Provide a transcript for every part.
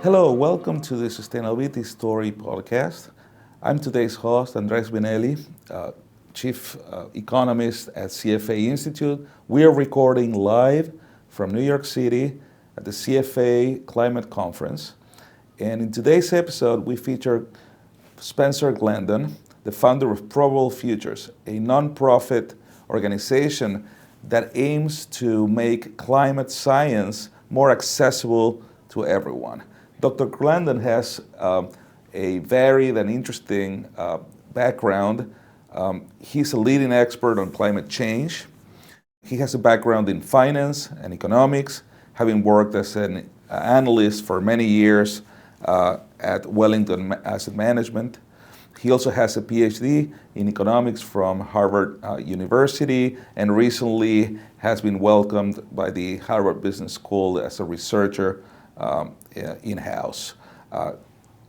Hello, welcome to the Sustainability Story podcast. I'm today's host, Andres Benelli, Chief Economist at CFA Institute. We are recording live from New York City at the CFA Climate Conference. And in today's episode, we feature Spencer Glendon, the founder of Probable Futures, a nonprofit organization that aims to make climate science more accessible to everyone. Dr. Glendon has a varied and interesting background. He's a leading expert on climate change. He has a background in finance and economics, having worked as an analyst for many years at Wellington Asset Management. He also has a PhD in economics from Harvard University, and recently has been welcomed by the Harvard Business School as a researcher in-house.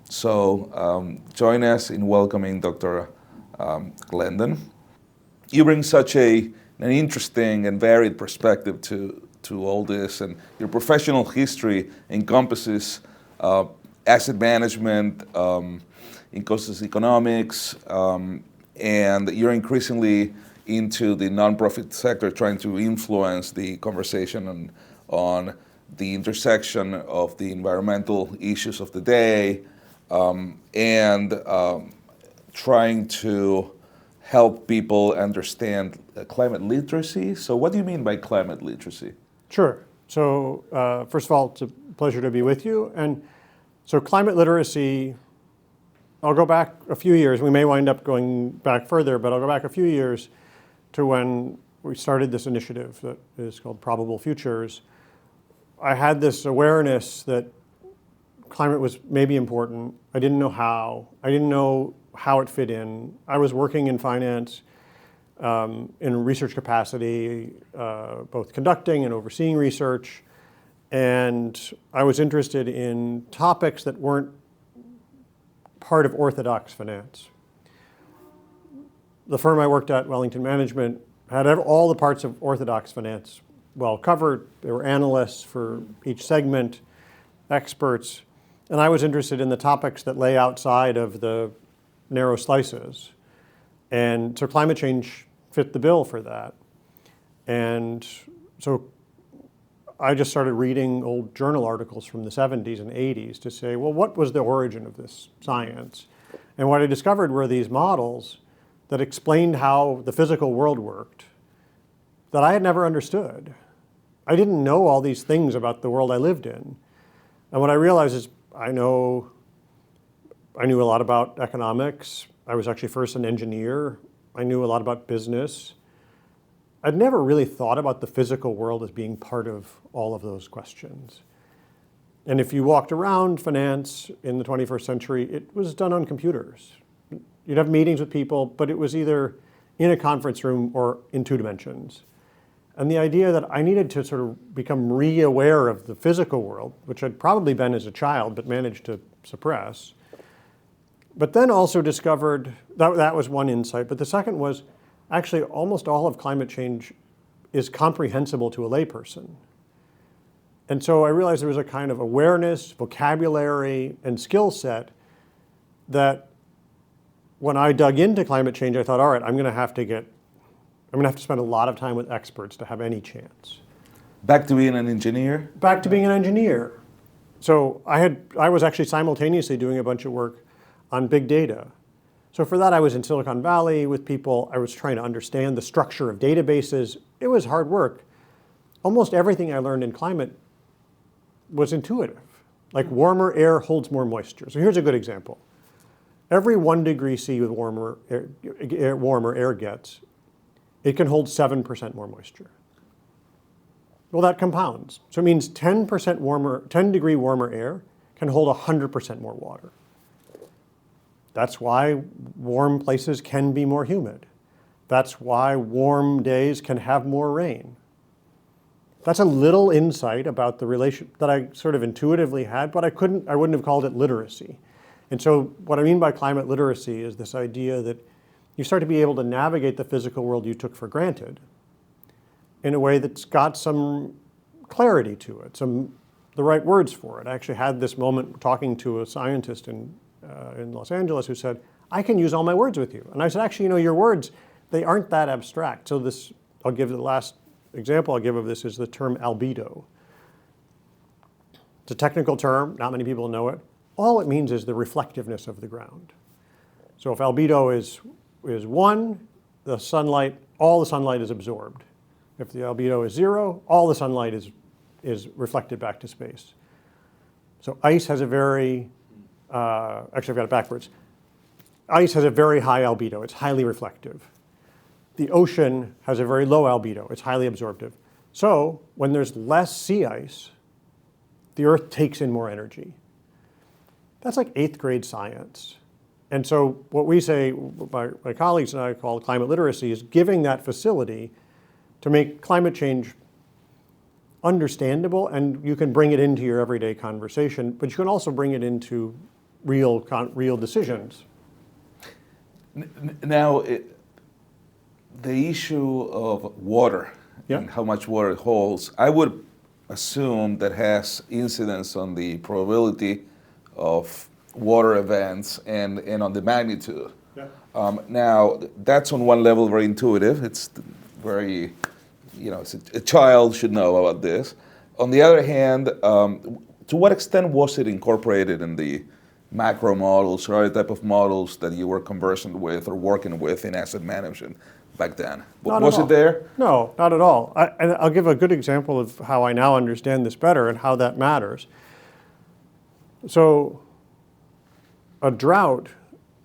So join us in welcoming Dr. Glendon. You bring such an interesting and varied perspective to all this, and your professional history encompasses asset management, encompasses economics, and you're increasingly into the nonprofit sector, trying to influence the conversation on the intersection of the environmental issues of the day, and trying to help people understand climate literacy. So what do you mean by climate literacy? Sure. So first of all, it's a pleasure to be with you. And so climate literacy, I'll go back a few years. We may wind up going back further, but I'll go back a few years to when we started this initiative that is called Probable Futures. I had this awareness that climate was maybe important. I didn't know how. I didn't know how it fit in. I was working in finance in research capacity, both conducting and overseeing research. And I was interested in topics that weren't part of orthodox finance. The firm I worked at, Wellington Management, had all the parts of orthodox finance well covered. There were analysts for each segment, experts, and I was interested in the topics that lay outside of the narrow slices. And so climate change fit the bill for that. And so I just started reading old journal articles from the 70s and 80s to say, well, what was the origin of this science? And what I discovered were these models that explained how the physical world worked that I had never understood. I didn't know all these things about the world I lived in. And what I realized is I knew a lot about economics. I was actually first an engineer. I knew a lot about business. I'd never really thought about the physical world as being part of all of those questions. And if you walked around finance in the 21st century, it was done on computers. You'd have meetings with people, but it was either in a conference room or in two dimensions. And the idea that I needed to sort of become re-aware of the physical world, which I'd probably been as a child, but managed to suppress. But then also discovered, that was one insight, but the second was actually almost all of climate change is comprehensible to a layperson. And so I realized there was a kind of awareness, vocabulary, and skill set that when I dug into climate change, I thought, all right, I'm going to have to spend a lot of time with experts to have any chance. Back to being an engineer? Back to being an engineer. So I was actually simultaneously doing a bunch of work on big data. So for that, I was in Silicon Valley with people. I was trying to understand the structure of databases. It was hard work. Almost everything I learned in climate was intuitive. Like warmer air holds more moisture. So here's a good example. Every 1 degree C with warmer air gets, it can hold 7% more moisture. Well, that compounds. So it means 10 degree warmer air can hold 100% more water. That's why warm places can be more humid. That's why warm days can have more rain. That's a little insight about the relation that I sort of intuitively had, but I wouldn't have called it literacy. And so what I mean by climate literacy is this idea that you start to be able to navigate the physical world you took for granted in a way that's got some clarity to it, the right words for it. I actually had this moment talking to a scientist in Los Angeles who said, I can use all my words with you. And I said, actually, your words, they aren't that abstract. So this, I'll give the last example I'll give of this is the term albedo. It's a technical term, not many people know it. All it means is the reflectiveness of the ground. So if albedo is 1, all the sunlight is absorbed. If the albedo is 0, all the sunlight is reflected back to space. So ice has a very, actually I've got it backwards. Ice has a very high albedo, it's highly reflective. The ocean has a very low albedo, it's highly absorptive. So when there's less sea ice, the Earth takes in more energy. That's like 8th grade science. And so what we say, my colleagues and I call climate literacy, is giving that facility to make climate change understandable, and you can bring it into your everyday conversation, but you can also bring it into real decisions. Now, the issue of water and how much water it holds, I would assume that has incidence on the probability of water events and on the magnitude. Yeah. Now, that's on one level very intuitive. It's very, a child should know about this. On the other hand, to what extent was it incorporated in the macro models or other type of models that you were conversant with or working with in asset management back then? Was it there? No, not at all. And I'll give a good example of how I now understand this better and how that matters. So a drought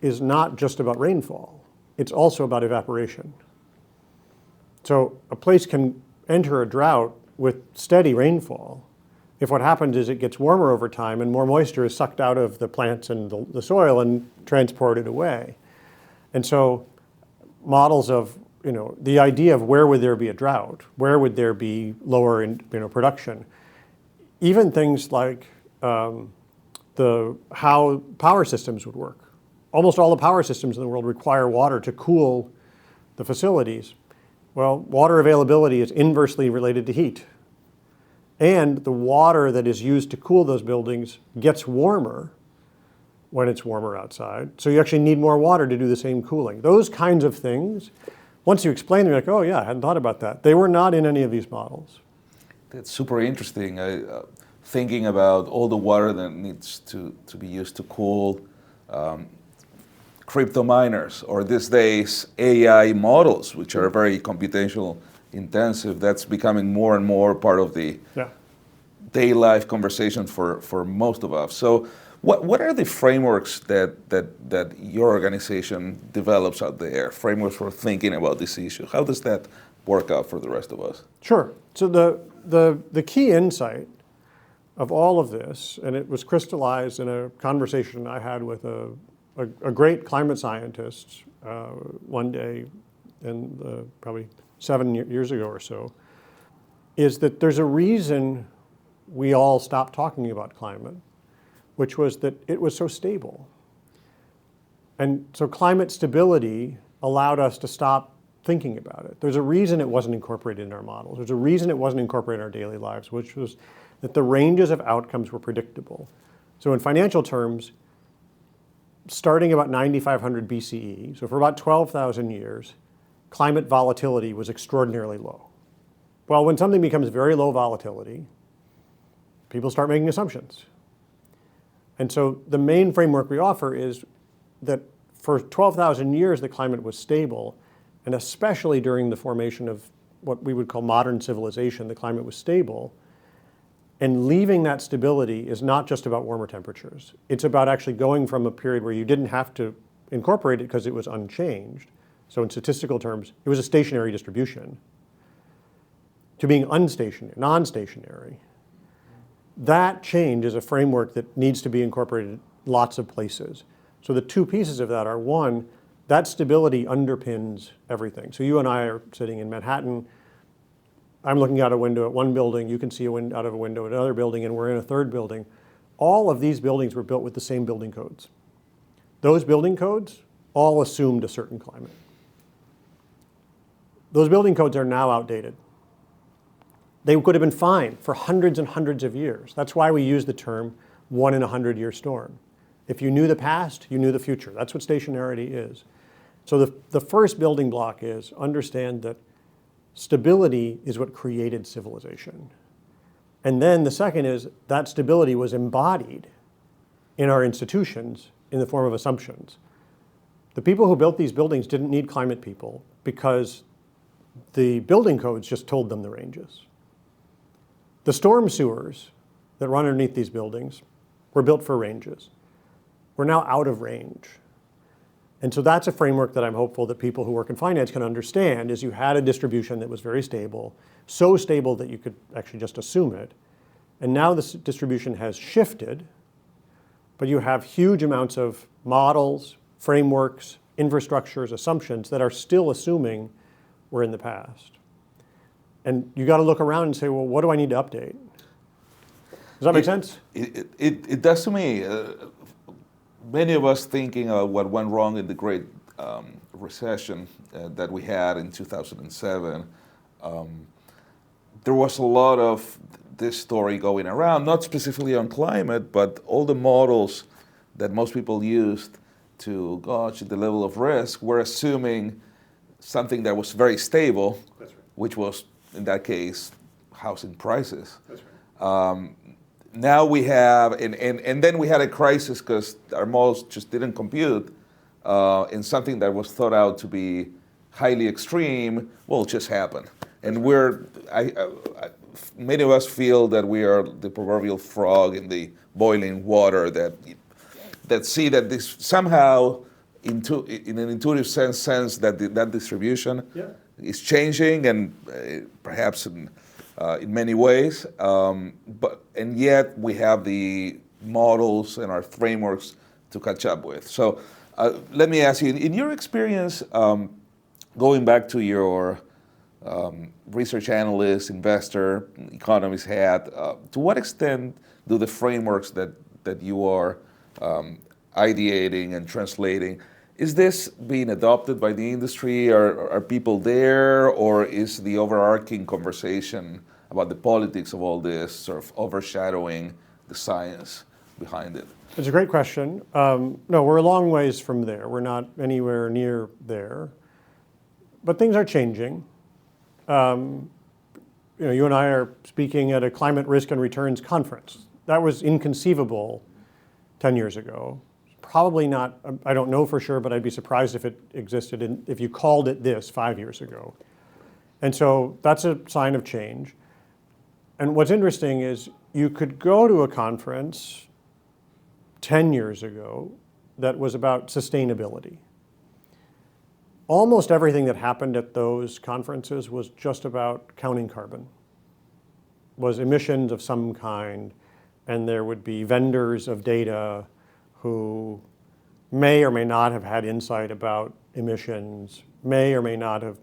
is not just about rainfall. It's also about evaporation. So a place can enter a drought with steady rainfall if what happens is it gets warmer over time and more moisture is sucked out of the plants and the soil and transported away. And so models of, the idea of where would there be a drought, where would there be lower production, even things like how power systems would work. Almost all the power systems in the world require water to cool the facilities. Well, water availability is inversely related to heat. And the water that is used to cool those buildings gets warmer when it's warmer outside. So you actually need more water to do the same cooling. Those kinds of things, once you explain them, you're like, oh yeah, I hadn't thought about that. They were not in any of these models. That's super interesting. Thinking about all the water that needs to be used to cool crypto miners, or these days AI models, which are very computational intensive. That's becoming more and more part of the day life conversation for most of us. So what are the frameworks that your organization develops out there, frameworks for thinking about this issue? How does that work out for the rest of us? Sure. So the key insight of all of this, and it was crystallized in a conversation I had with a great climate scientist one day, probably 7 years ago or so, is that there's a reason we all stopped talking about climate, which was that it was so stable. And so climate stability allowed us to stop thinking about it. There's a reason it wasn't incorporated in our models. There's a reason it wasn't incorporated in our daily lives, which was that the ranges of outcomes were predictable. So in financial terms, starting about 9,500 BCE, so for about 12,000 years, climate volatility was extraordinarily low. Well, when something becomes very low volatility, people start making assumptions. And so the main framework we offer is that for 12,000 years, the climate was stable, and especially during the formation of what we would call modern civilization, the climate was stable. And leaving that stability is not just about warmer temperatures. It's about actually going from a period where you didn't have to incorporate it because it was unchanged. So in statistical terms, it was a stationary distribution, to being unstationary, non-stationary. That change is a framework that needs to be incorporated in lots of places. So the two pieces of that are, one, that stability underpins everything. So you and I are sitting in Manhattan. I'm looking out a window at one building, you can see out of a window at another building, and we're in a third building. All of these buildings were built with the same building codes. Those building codes all assumed a certain climate. Those building codes are now outdated. they could have been fine for hundreds and hundreds of years. That's why we use the term 1 in a 100-year storm. If you knew the past, you knew the future. That's what stationarity is. So the first building block is understand that stability is what created civilization. And then the second is that stability was embodied in our institutions in the form of assumptions. The people who built these buildings didn't need climate people because the building codes just told them the ranges. The storm sewers that run underneath these buildings were built for ranges. We're now out of range. And so that's a framework that I'm hopeful that people who work in finance can understand, is you had a distribution that was very stable, so stable that you could actually just assume it. And now this distribution has shifted, but you have huge amounts of models, frameworks, infrastructures, assumptions that are still assuming we're in the past. And you got to look around and say, well, what do I need to update? Does that make sense? It does to me. Many of us thinking of what went wrong in the Great Recession that we had in 2007, there was a lot of this story going around, not specifically on climate, but all the models that most people used to gauge the level of risk were assuming something that was very stable, that's right, which was, in that case, housing prices. That's right. Now we have, and then we had a crisis because our models just didn't compute, and something that was thought out to be highly extreme, well, just happened. And many of us feel that we are the proverbial frog in the boiling water that see that this somehow, in an intuitive sense that that distribution is changing, and perhaps in many ways, and yet we have the models and our frameworks to catch up with. So let me ask you, in your experience, going back to your research analyst, investor, economist hat, to what extent do the frameworks that you are ideating and translating, is this being adopted by the industry? Are people there, or is the overarching conversation about the politics of all this sort of overshadowing the science behind it? It's a great question. No, we're a long ways from there. We're not anywhere near there. But things are changing. You and I are speaking at a climate risk and returns conference. That was inconceivable 10 years ago. Probably not, I don't know for sure, but I'd be surprised if it existed if you called it this 5 years ago. And so that's a sign of change. And what's interesting is you could go to a conference 10 years ago that was about sustainability. Almost everything that happened at those conferences was just about counting carbon, was emissions of some kind, and there would be vendors of data who may or may not have had insight about emissions, may or may not have.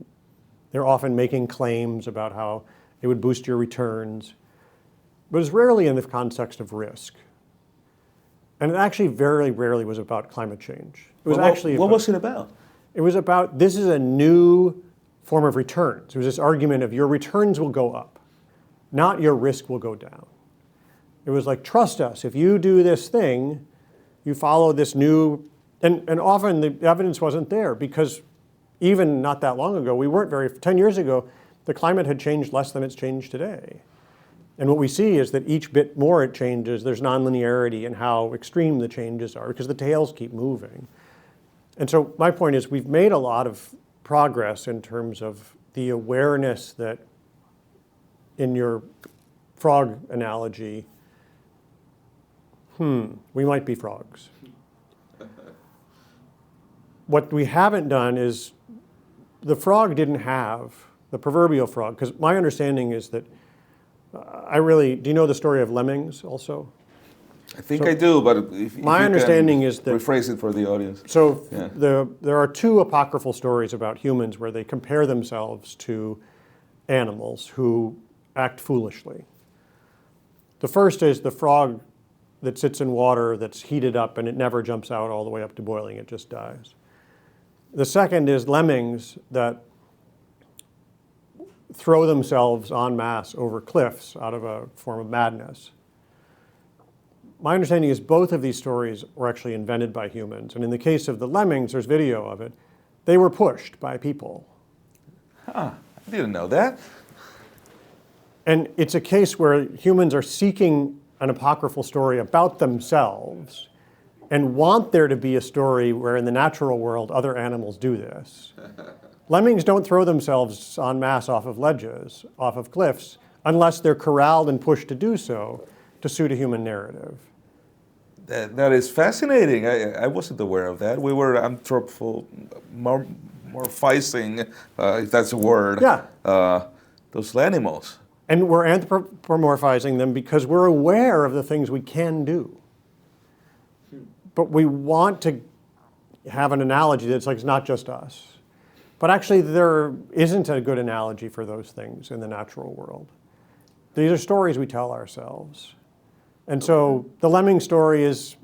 They're often making claims about how it would boost your returns, but it's rarely in the context of risk. And it actually very rarely was about climate change. It was what was it about? It was about, this is a new form of returns. It was this argument of your returns will go up, not your risk will go down. It was like, trust us, if you do this thing, you follow this new, and often the evidence wasn't there because even not that long ago, 10 years ago, the climate had changed less than it's changed today. And what we see is that each bit more it changes, there's nonlinearity in how extreme the changes are because the tails keep moving. And so my point is we've made a lot of progress in terms of the awareness that, in your frog analogy, we might be frogs. What we haven't done is, the frog didn't have, the proverbial frog, because my understanding is that, do you know the story of lemmings also? I think I do, but if my understanding is that, rephrase it for the audience. So there are two apocryphal stories about humans where they compare themselves to animals who act foolishly. The first is the frog that sits in water that's heated up and it never jumps out all the way up to boiling, it just dies. The second is lemmings that throw themselves en masse over cliffs out of a form of madness. My understanding is both of these stories were actually invented by humans. And in the case of the lemmings, there's video of it, they were pushed by people. Huh, I didn't know that. And it's a case where humans are seeking an apocryphal story about themselves and want there to be a story where in the natural world other animals do this. Lemmings don't throw themselves en masse off of ledges, off of cliffs, unless they're corralled and pushed to do so to suit a human narrative. That is fascinating. I wasn't aware of that. We were morphizing, if that's a word, those animals. And we're anthropomorphizing them because we're aware of the things we can do. But we want to have an analogy that's like it's not just us. But actually there isn't a good analogy for those things in the natural world. These are stories we tell ourselves. And so the Lemming story is,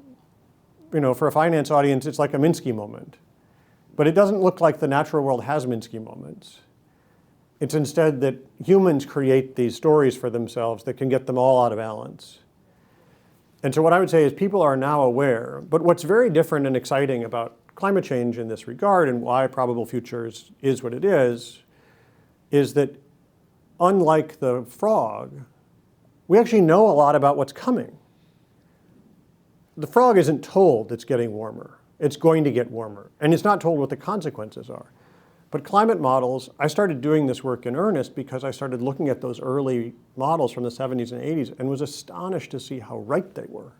for a finance audience, it's like a Minsky moment. But it doesn't look like the natural world has Minsky moments. It's instead that humans create these stories for themselves that can get them all out of balance. And so what I would say is people are now aware. But what's very different and exciting about climate change in this regard and why Probable Futures is what it is that unlike the frog, we actually know a lot about what's coming. The frog isn't told it's getting warmer. It's going to get warmer. And it's not told what the consequences are. But climate models, I started doing this work in earnest because I started looking at those early models from the 70s and 80s and was astonished to see how right they were,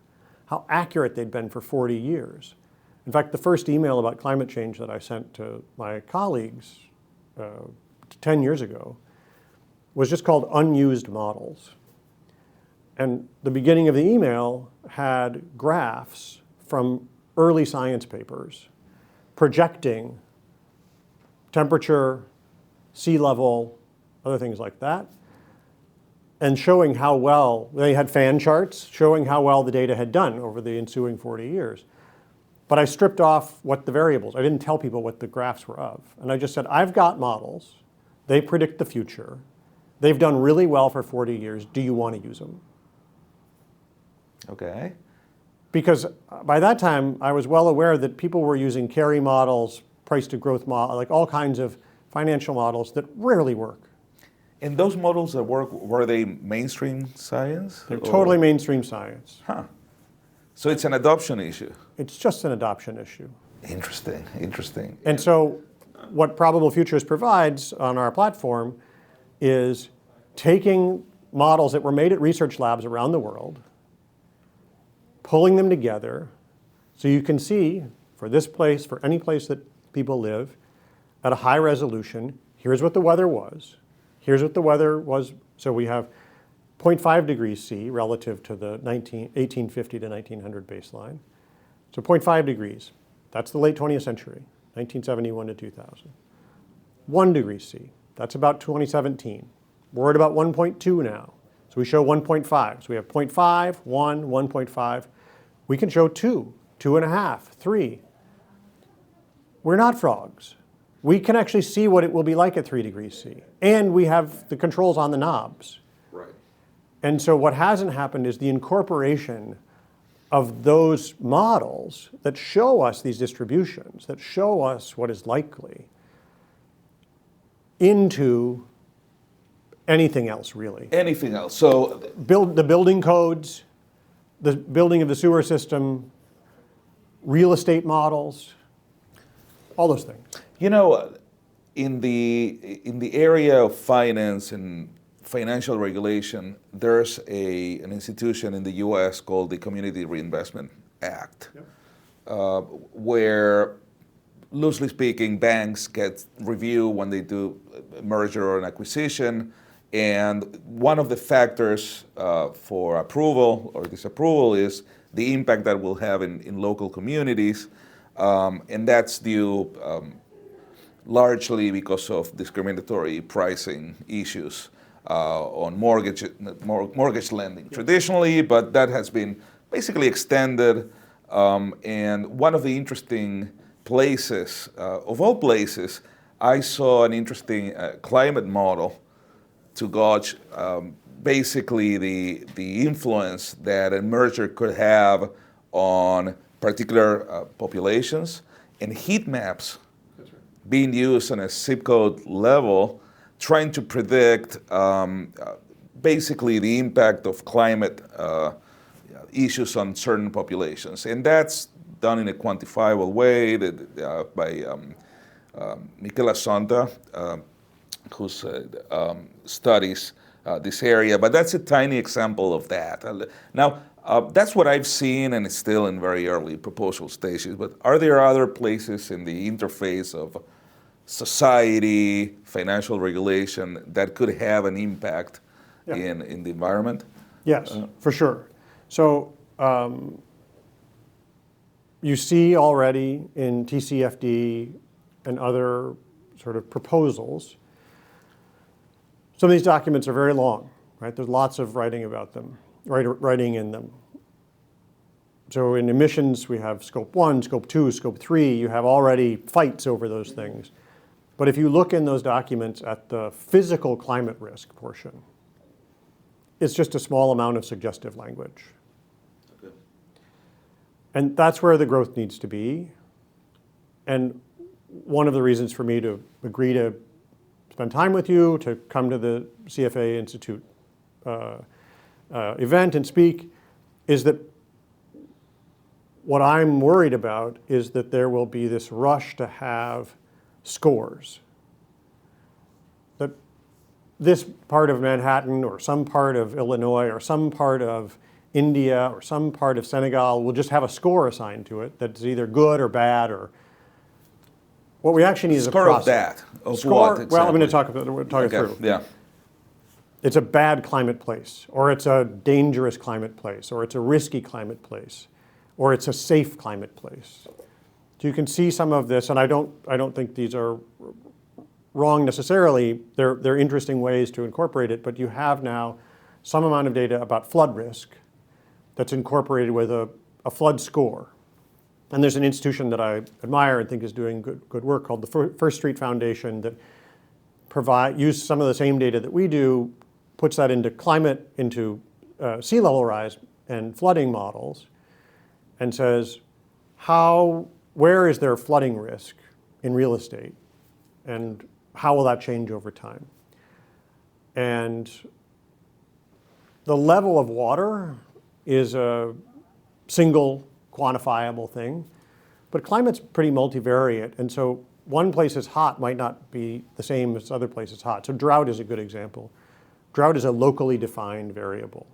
how accurate they'd been for 40 years. In fact, the first email about climate change that I sent to my colleagues 10 years ago was just called Unused Models. And the beginning of the email had graphs from early science papers projecting temperature, sea level, other things like that, and showing how well, they had fan charts showing how well the data had done over the ensuing 40 years. But I stripped off what the variables, I didn't tell people what the graphs were of. And I just said, I've got models, they predict the future, they've done really well for 40 years, do you want to use them? Okay. Because by that time, I was well aware that people were using carry models, price to growth model, like all kinds of financial models that rarely work. And those models that work, were they mainstream science? They're totally mainstream science. Huh. So it's an adoption issue. It's just an adoption issue. Interesting, interesting. And so what Probable Futures provides on our platform is taking models that were made at research labs around the world, pulling them together so you can see for this place, for any place that people live, at a high resolution, here's what the weather was. Here's what the weather was. So we have 0.5 degrees C relative to the 1850 to 1900 baseline. So 0.5 degrees, that's the late 20th century, 1971 to 2000. 1 degree C, that's about 2017. We're at about 1.2 now. So we show 1.5. So we have 0.5, 1, 1.5. We can show 2, 2.5, 3. We're not frogs. We can actually see what it will be like at 3 degrees C. And we have the controls on the knobs. Right. And so what hasn't happened is the incorporation of those models that show us these distributions, that show us what is likely, into anything else, really. Anything else. So The building codes, the building of the sewer system, real estate models, all those things. In the area of finance and financial regulation, there's an institution in the U.S. called the Community Reinvestment Act, where, loosely speaking, banks get review when they do a merger or an acquisition, and one of the factors for approval or disapproval is the impact that will have in local communities, and that's due largely because of discriminatory pricing issues on mortgage lending traditionally, but that has been basically extended. And one of the interesting places, of all places, I saw an interesting climate model to gauge basically the influence that a merger could have on particular populations, and heat maps being used on a zip code level, trying to predict basically the impact of climate issues on certain populations. And that's done in a quantifiable way by Michela Sonta, who studies this area. But that's a tiny example of that. Now, that's what I've seen, and it's still in very early proposal stages. But are there other places in the interface of society, financial regulation that could have an impact in the environment? Yes, for sure. So you see already in TCFD and other sort of proposals, some of these documents are very long, right? There's lots of writing about them, writing in them. So in emissions, we have scope 1, scope 2, scope 3. You have already fights over those things. But if you look in those documents at the physical climate risk portion, it's just a small amount of suggestive language. Okay. And that's where the growth needs to be. And one of the reasons for me to agree to spend time with you, to come to the CFA Institute event and speak, is that what I'm worried about is that there will be this rush to have scores. That this part of Manhattan or some part of Illinois or some part of India or some part of Senegal will just have a score assigned to it that's either good or bad, or what we actually need is a process. Score of that? Of score, what exactly? Well, I'm going to talk it through. Yeah. It's a bad climate place, or it's a dangerous climate place, or it's a risky climate place, or it's a safe climate place. So you can see some of this, and I don't think these are wrong necessarily. They're interesting ways to incorporate it, but you have now some amount of data about flood risk that's incorporated with a flood score. And there's an institution that I admire and think is doing good work called the First Street Foundation that use some of the same data that we do, puts that into climate, into sea level rise and flooding models, and says, where is there flooding risk in real estate, and how will that change over time? And the level of water is a single quantifiable thing, but climate's pretty multivariate, and so one place is hot might not be the same as other places hot. So drought is a good example. Drought is a locally defined variable.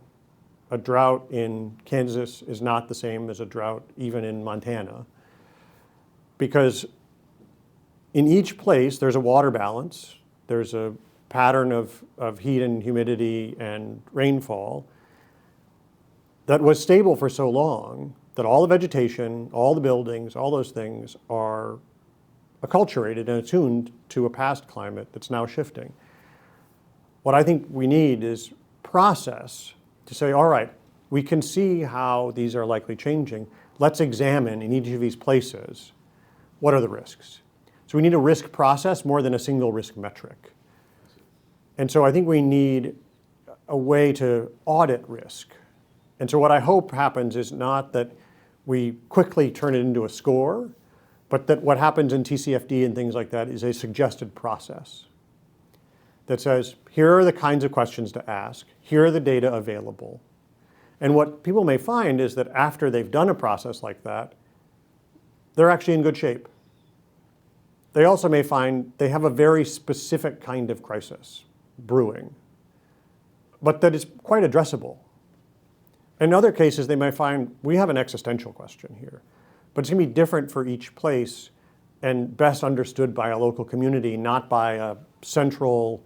A drought in Kansas is not the same as a drought even in Montana, because in each place there's a water balance, there's a pattern of heat and humidity and rainfall that was stable for so long that all the vegetation, all the buildings, all those things are acculturated and attuned to a past climate that's now shifting. What I think we need is process to say, all right, we can see how these are likely changing. Let's examine in each of these places, what are the risks? So we need a risk process more than a single risk metric. And so I think we need a way to audit risk. And so what I hope happens is not that we quickly turn it into a score, but that what happens in TCFD and things like that is a suggested process that says, here are the kinds of questions to ask, here are the data available. And what people may find is that after they've done a process like that, they're actually in good shape. They also may find they have a very specific kind of crisis brewing, but that is quite addressable. In other cases, they might find we have an existential question here, but it's going to be different for each place and best understood by a local community, not by a central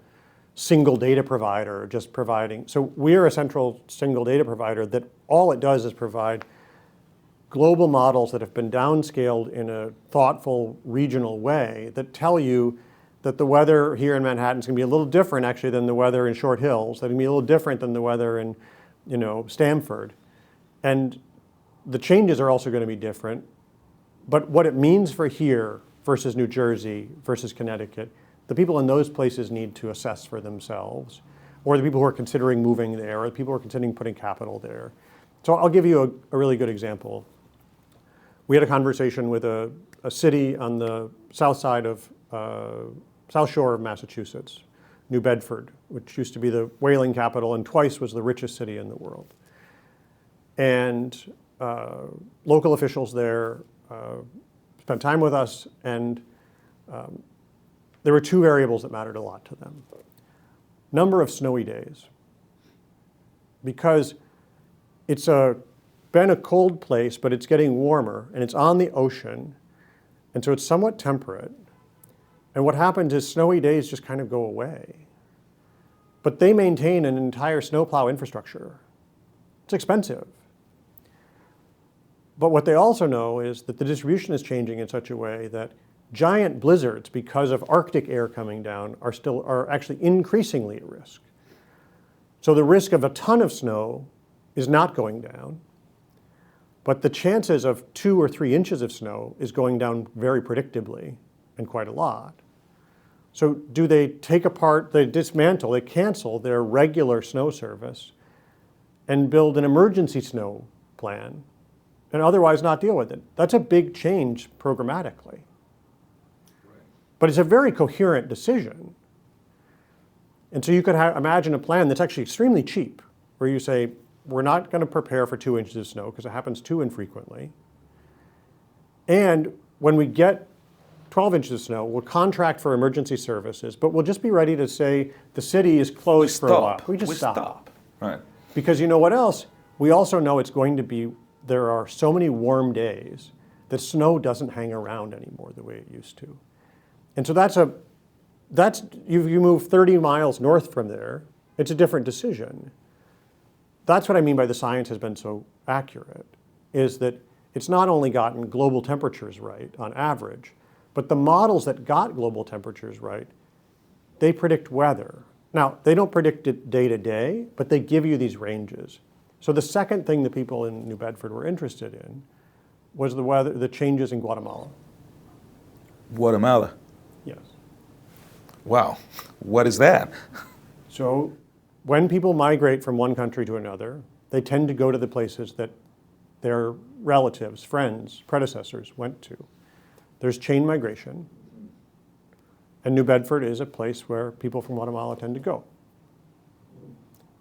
single data provider just providing. So we're a central single data provider that all it does is provide global models that have been downscaled in a thoughtful regional way that tell you that the weather here in Manhattan is going to be a little different actually than the weather in Short Hills, that it's going to be a little different than the weather in Stamford. And the changes are also going to be different. But what it means for here versus New Jersey versus Connecticut, the people in those places need to assess for themselves. or the people who are considering moving there, or the people who are considering putting capital there. So I'll give you a really good example. We had a conversation with a city on the south side of, South Shore of Massachusetts, New Bedford, which used to be the whaling capital and twice was the richest city in the world. And local officials there spent time with us, and there were two variables that mattered a lot to them. Number of snowy days. Because it's been a cold place, but it's getting warmer, and it's on the ocean, and so it's somewhat temperate. And what happens is snowy days just kind of go away. But they maintain an entire snowplow infrastructure. It's expensive. But what they also know is that the distribution is changing in such a way that giant blizzards, because of Arctic air coming down, are actually increasingly at risk. So the risk of a ton of snow is not going down, but the chances of 2 or 3 inches of snow is going down very predictably and quite a lot. So do they take apart, they dismantle, they cancel their regular snow service and build an emergency snow plan and otherwise not deal with it? That's a big change programmatically. But it's a very coherent decision. And so you could imagine a plan that's actually extremely cheap, where you say, we're not going to prepare for 2 inches of snow because it happens too infrequently. And when we get 12 inches of snow, we'll contract for emergency services, but we'll just be ready to say the city is closed for a while. We just stop. Right. Because you know what else? We also know it's going to be, there are so many warm days that snow doesn't hang around anymore the way it used to. And so you move 30 miles north from there, it's a different decision. That's what I mean by the science has been so accurate, is that it's not only gotten global temperatures right on average, but the models that got global temperatures right, they predict weather. Now, they don't predict it day to day, but they give you these ranges. So the second thing the people in New Bedford were interested in was the changes in Guatemala. Guatemala. Yes. Wow. What is that? So when people migrate from one country to another, they tend to go to the places that their relatives, friends, predecessors went to. There's chain migration, and New Bedford is a place where people from Guatemala tend to go.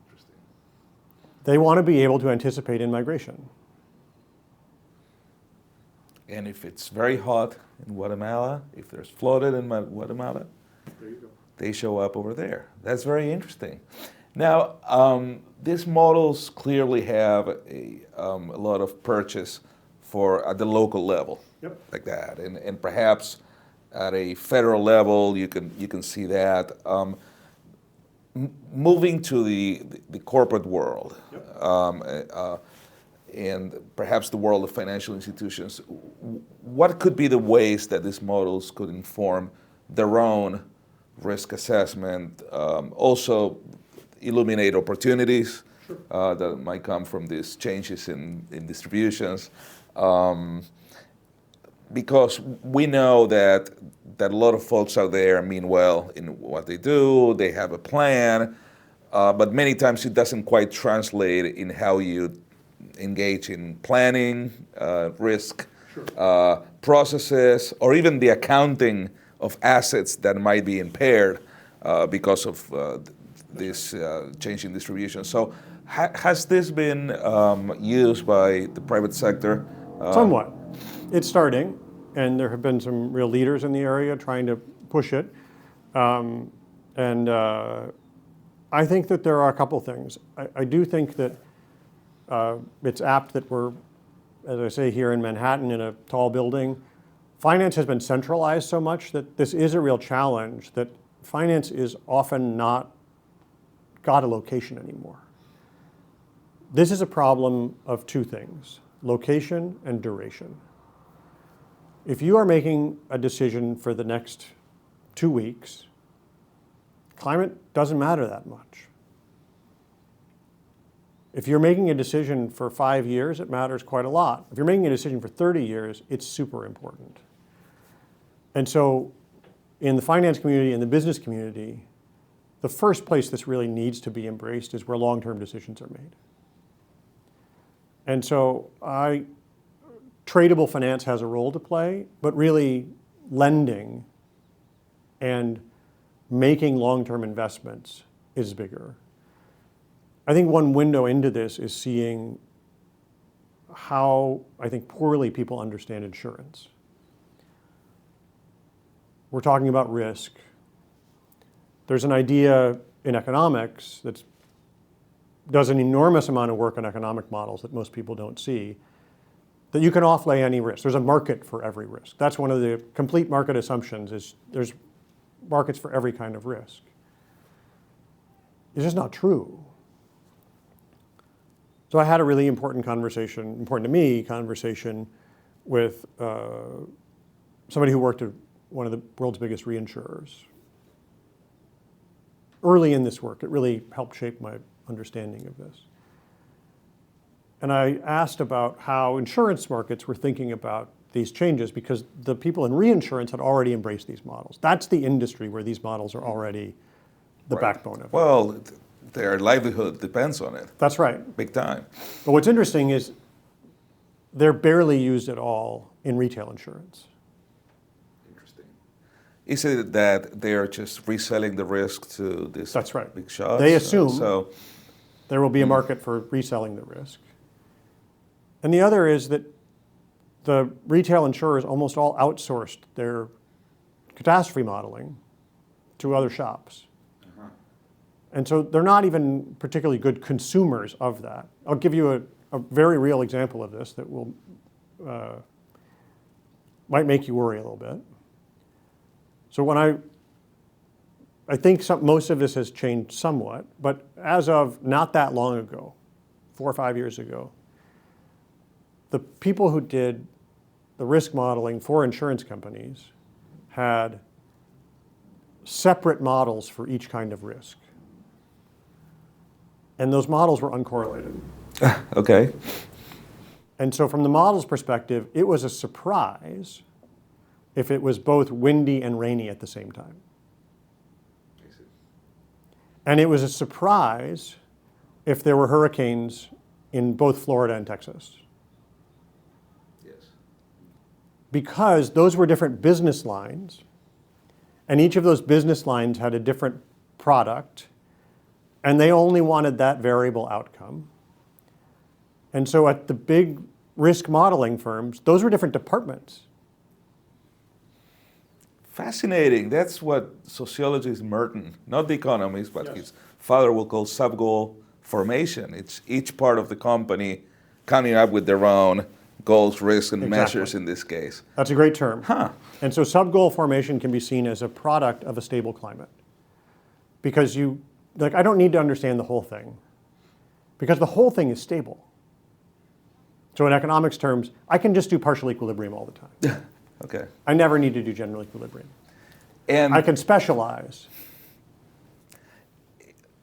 Interesting. They want to be able to anticipate in migration. And if it's very hot in Guatemala, if there's flooded in Guatemala, There you go. they show up over there. That's very interesting. Now, these models clearly have a lot of purchase at the local level, Yep. like that, and perhaps at a federal level, you can see that. Moving to the corporate world, Yep. and perhaps the world of financial institutions, what could be the ways that these models could inform their own risk assessment, also illuminate opportunities that might come from these changes in distributions? Because we know that a lot of folks out there mean well in what they do, they have a plan, but many times it doesn't quite translate in how you engage in planning, risk, processes, or even the accounting of assets that might be impaired because of this change in distribution. So has this been used by the private sector? Somewhat. It's starting, and there have been some real leaders in the area trying to push it. I think that there are a couple things. I do think that it's apt that we're, as I say, here in Manhattan in a tall building. Finance has been centralized so much that this is a real challenge, that finance is often not got a location anymore. This is a problem of two things: location and duration. If you are making a decision for the next 2 weeks, climate doesn't matter that much. If you're making a decision for 5 years, it matters quite a lot. If you're making a decision for 30 years, it's super important. And so in the finance community and the business community, the first place this really needs to be embraced is where long-term decisions are made. And so tradable finance has a role to play, but really lending and making long-term investments is bigger. I think one window into this is seeing how, I think, poorly people understand insurance. We're talking about risk. There's an idea in economics that does an enormous amount of work on economic models that most people don't see, that you can offlay any risk. There's a market for every risk. That's one of the complete market assumptions, is there's markets for every kind of risk. It's just not true. So I had a really important to me, conversation with somebody who worked at one of the world's biggest reinsurers. Early in this work, it really helped shape my understanding of this. And I asked about how insurance markets were thinking about these changes, because the people in reinsurance had already embraced these models. That's the industry where these models are already the backbone of it. Well, their livelihood depends on it. That's right. Big time. But what's interesting is they're barely used at all in retail insurance. Interesting. Is it that they are just reselling the risk to these That's right. big shots? They assume there will be a market for reselling the risk. And the other is that the retail insurers almost all outsourced their catastrophe modeling to other shops. And so they're not even particularly good consumers of that. I'll give you a very real example of this that will might make you worry a little bit. So when I think most of this has changed somewhat, but as of not that long ago, 4 or 5 years ago, the people who did the risk modeling for insurance companies had separate models for each kind of risk. And those models were uncorrelated. Okay. And so from the model's perspective, it was a surprise if it was both windy and rainy at the same time. And it was a surprise if there were hurricanes in both Florida and Texas. Yes. Because those were different business lines, and each of those business lines had a different product, and they only wanted that variable outcome. And so at the big risk modeling firms, those were different departments. Fascinating. That's what sociologist Merton, not the economist, but his father will call subgoal formation. It's each part of the company coming up with their own goals, risks, and measures in this case. That's a great term. Huh. And so subgoal formation can be seen as a product of a stable climate. Because I don't need to understand the whole thing, because the whole thing is stable. So in economics terms, I can just do partial equilibrium all the time. Okay. I never need to do general equilibrium. And I can specialize.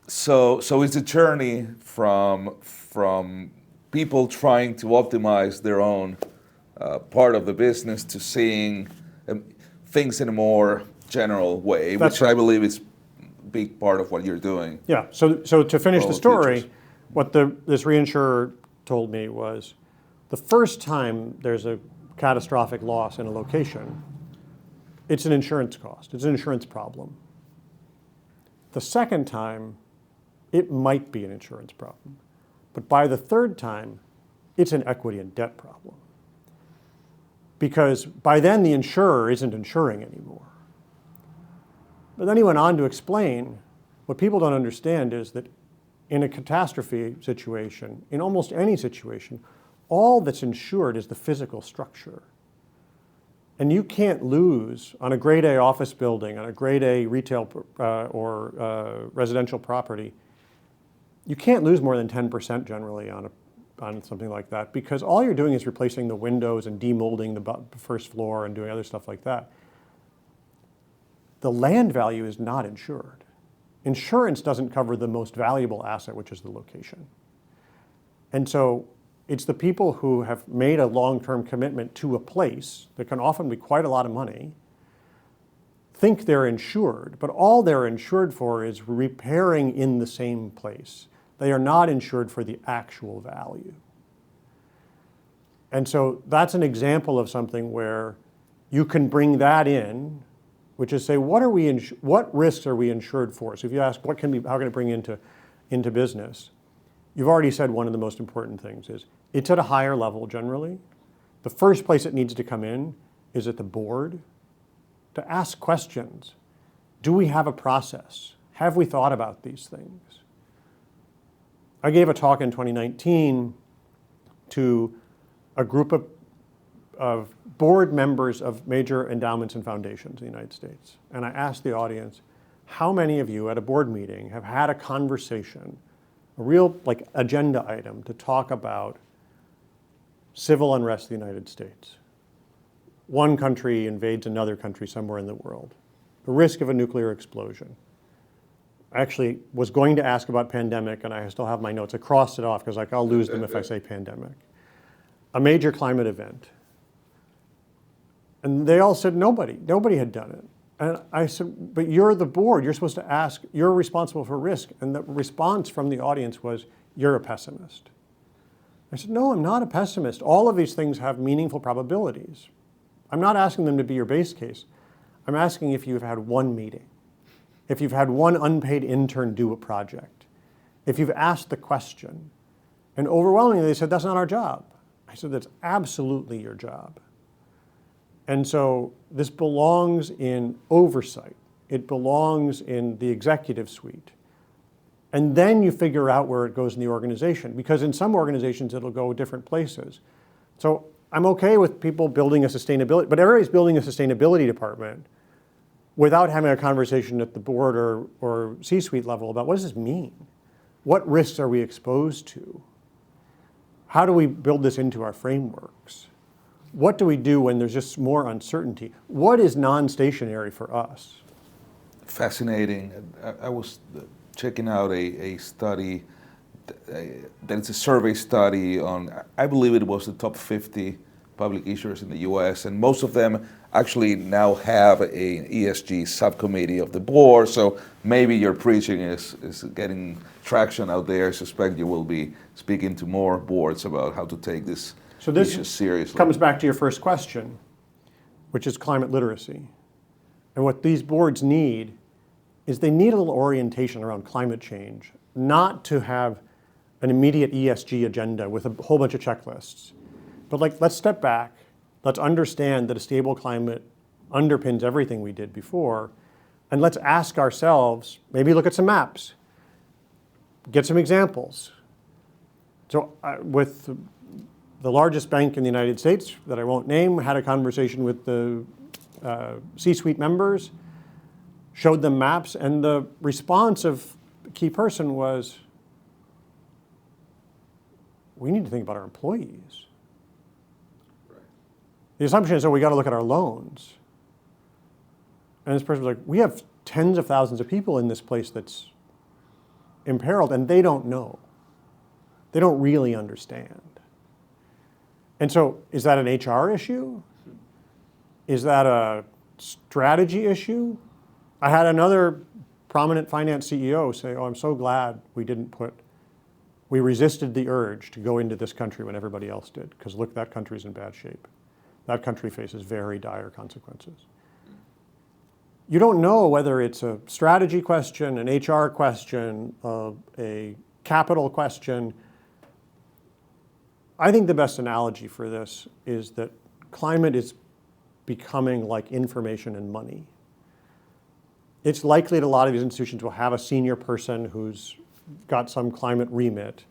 So it's a journey from people trying to optimize their own part of the business to seeing things in a more general way, That's which right. I believe is a big part of what you're doing. Yeah, so to finish All the the story, features. what this reinsurer told me was the first time there's a catastrophic loss in a location, it's an insurance cost, it's an insurance problem. The second time, it might be an insurance problem. But by the third time, it's an equity and debt problem. Because by then the insurer isn't insuring anymore. But then he went on to explain what people don't understand is that in a catastrophe situation, in almost any situation, all that's insured is the physical structure. And you can't lose on a grade A office building, on a grade A retail or residential property. You can't lose more than 10% generally on something like that, because all you're doing is replacing the windows and demolding the first floor and doing other stuff like that. The land value is not insured. Insurance doesn't cover the most valuable asset, which is the location. And so it's the people who have made a long-term commitment to a place that can often be quite a lot of money, think they're insured, but all they're insured for is repairing in the same place. They are not insured for the actual value. And so that's an example of something where you can bring that in, which is say, what risks are we insured for? So if you ask, how can it bring into business? You've already said one of the most important things is, it's at a higher level generally. The first place it needs to come in is at the board to ask questions. Do we have a process? Have we thought about these things? I gave a talk in 2019 to a group of board members of major endowments and foundations in the United States. And I asked the audience, how many of you at a board meeting have had a conversation, a real agenda item to talk about civil unrest in the United States? One country invades another country somewhere in the world. The risk of a nuclear explosion. I actually was going to ask about pandemic, and I still have my notes. I crossed it off because I'll lose them if I say pandemic. A major climate event. And they all said nobody had done it. And I said, but you're the board, you're supposed to ask, you're responsible for risk. And the response from the audience was, you're a pessimist. I said, no, I'm not a pessimist. All of these things have meaningful probabilities. I'm not asking them to be your base case. I'm asking if you've had one meeting, if you've had one unpaid intern do a project, if you've asked the question. And overwhelmingly they said, that's not our job. I said, that's absolutely your job. And so this belongs in oversight. It belongs in the executive suite. And then you figure out where it goes in the organization, because in some organizations it'll go different places. So I'm okay with people building a sustainability, but everybody's building a sustainability department without having a conversation at the board or C-suite level about what does this mean? What risks are we exposed to? How do we build this into our frameworks? What do we do when there's just more uncertainty? What is non-stationary for us? Fascinating. I was checking out a study, that it's a survey study on, I believe it was the top 50 public issuers in the US, and most of them actually now have an ESG subcommittee of the board, so maybe your preaching is getting traction out there. I suspect you will be speaking to more boards about how to take this issue seriously. Comes back to your first question, which is climate literacy. And what these boards need is they need a little orientation around climate change, not to have an immediate ESG agenda with a whole bunch of checklists. But let's step back. Let's understand that a stable climate underpins everything we did before. And let's ask ourselves, maybe look at some maps, get some examples. So with the largest bank in the United States that I won't name, had a conversation with the C-suite members, showed them maps, and the response of the key person was, we need to think about our employees. Right. The assumption is, we got to look at our loans. And this person was like, we have tens of thousands of people in this place that's imperiled, and they don't know. They don't really understand. And so, is that an HR issue? Is that a strategy issue? I had another prominent finance CEO say, I'm so glad we resisted the urge to go into this country when everybody else did, because look, that country's in bad shape. That country faces very dire consequences. You don't know whether it's a strategy question, an HR question, a capital question. I think the best analogy for this is that climate is becoming like information and money. It's likely that a lot of these institutions will have a senior person who's got some climate remit,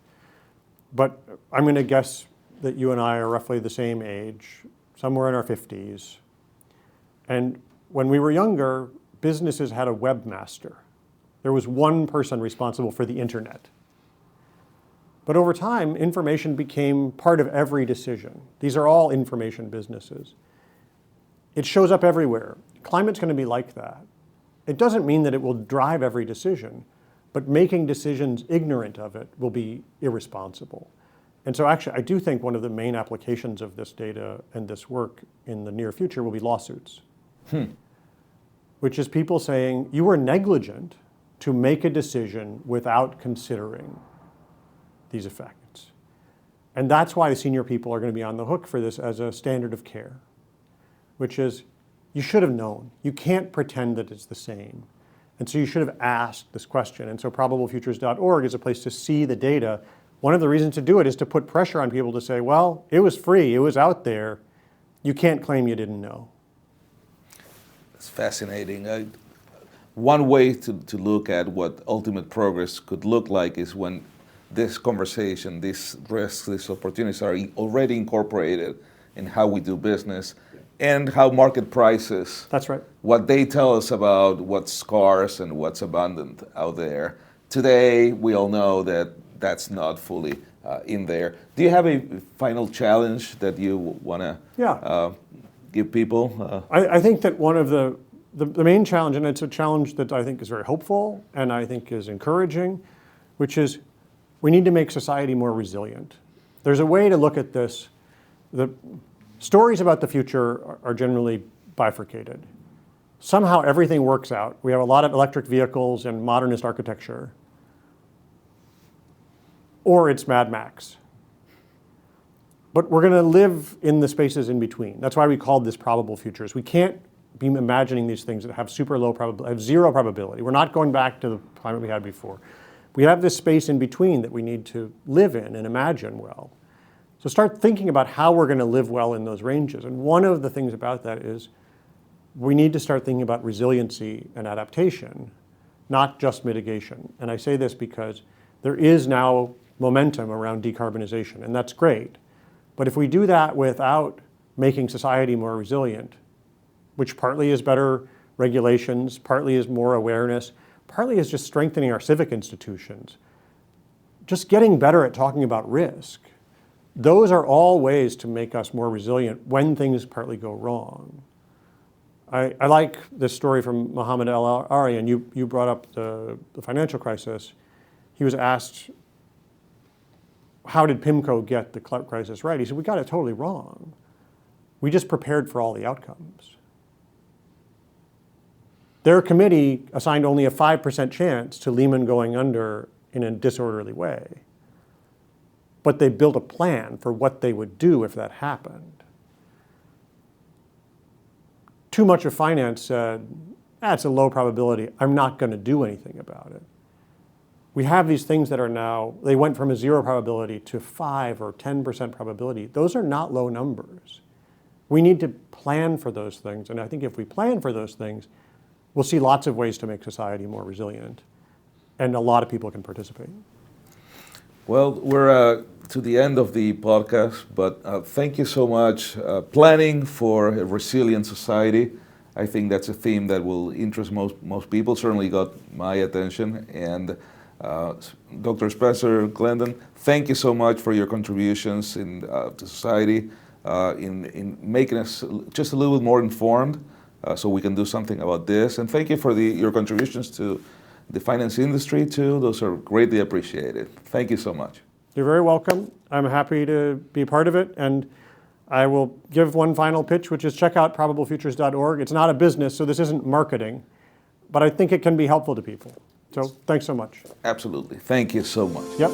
but I'm going to guess that you and I are roughly the same age, somewhere in our 50s. And when we were younger, businesses had a webmaster. There was one person responsible for the internet. But over time, information became part of every decision. These are all information businesses. It shows up everywhere. Climate's going to be like that. It doesn't mean that it will drive every decision, but making decisions ignorant of it will be irresponsible. And so actually, I do think one of the main applications of this data and this work in the near future will be lawsuits. which is people saying you were negligent to make a decision without considering these effects. And that's why the senior people are going to be on the hook for this as a standard of care, which is you should have known. You can't pretend that it's the same. And so you should have asked this question. And so probablefutures.org is a place to see the data. One of the reasons to do it is to put pressure on people to say, well, it was free, it was out there. You can't claim you didn't know. It's fascinating. One way to look at what ultimate progress could look like is when this conversation, these risks, these opportunities are already incorporated in how we do business and how market prices. That's right. What they tell us about what's scarce and what's abundant out there. Today, we all know that that's not fully in there. Do you have a final challenge that you want to give people? I think that one of the main challenge, and it's a challenge that I think is very hopeful and I think is encouraging, which is we need to make society more resilient. There's a way to look at this. The stories about the future are generally bifurcated. Somehow everything works out. We have a lot of electric vehicles and modernist architecture. Or it's Mad Max. But we're going to live in the spaces in between. That's why we called this probable futures. We can't be imagining these things that have super low probability, have zero probability. We're not going back to the climate we had before. We have this space in between that we need to live in and imagine well. So start thinking about how we're going to live well in those ranges. And one of the things about that is we need to start thinking about resiliency and adaptation, not just mitigation. And I say this because there is now momentum around decarbonization, and that's great. But if we do that without making society more resilient, which partly is better regulations, partly is more awareness, partly is just strengthening our civic institutions, just getting better at talking about risk, those are all ways to make us more resilient when things partly go wrong. I like this story from Mohammed El-Ari, and you brought up the financial crisis. He was asked, how did PIMCO get the crisis right? He said, we got it totally wrong. We just prepared for all the outcomes. Their committee assigned only a 5% chance to Lehman going under in a disorderly way. But they built a plan for what they would do if that happened. Too much of finance said, it's a low probability. I'm not going to do anything about it. We have these things that are now, they went from a 0 probability to 5 or 10% probability. Those are not low numbers. We need to plan for those things. And I think if we plan for those things, we'll see lots of ways to make society more resilient. And a lot of people can participate. Well, we're to the end of the podcast, but thank you so much. Planning for a resilient society. I think that's a theme that will interest most people, certainly got my attention. And Dr. Spencer Glendon, thank you so much for your contributions to society, in making us just a little bit more informed so we can do something about this. And thank you for your contributions to the finance industry too. Those are greatly appreciated. Thank you so much. You're very welcome. I'm happy to be part of it. And I will give one final pitch, which is check out probablefutures.org. It's not a business, so this isn't marketing, but I think it can be helpful to people. So thanks so much. Absolutely. Thank you so much. Yep.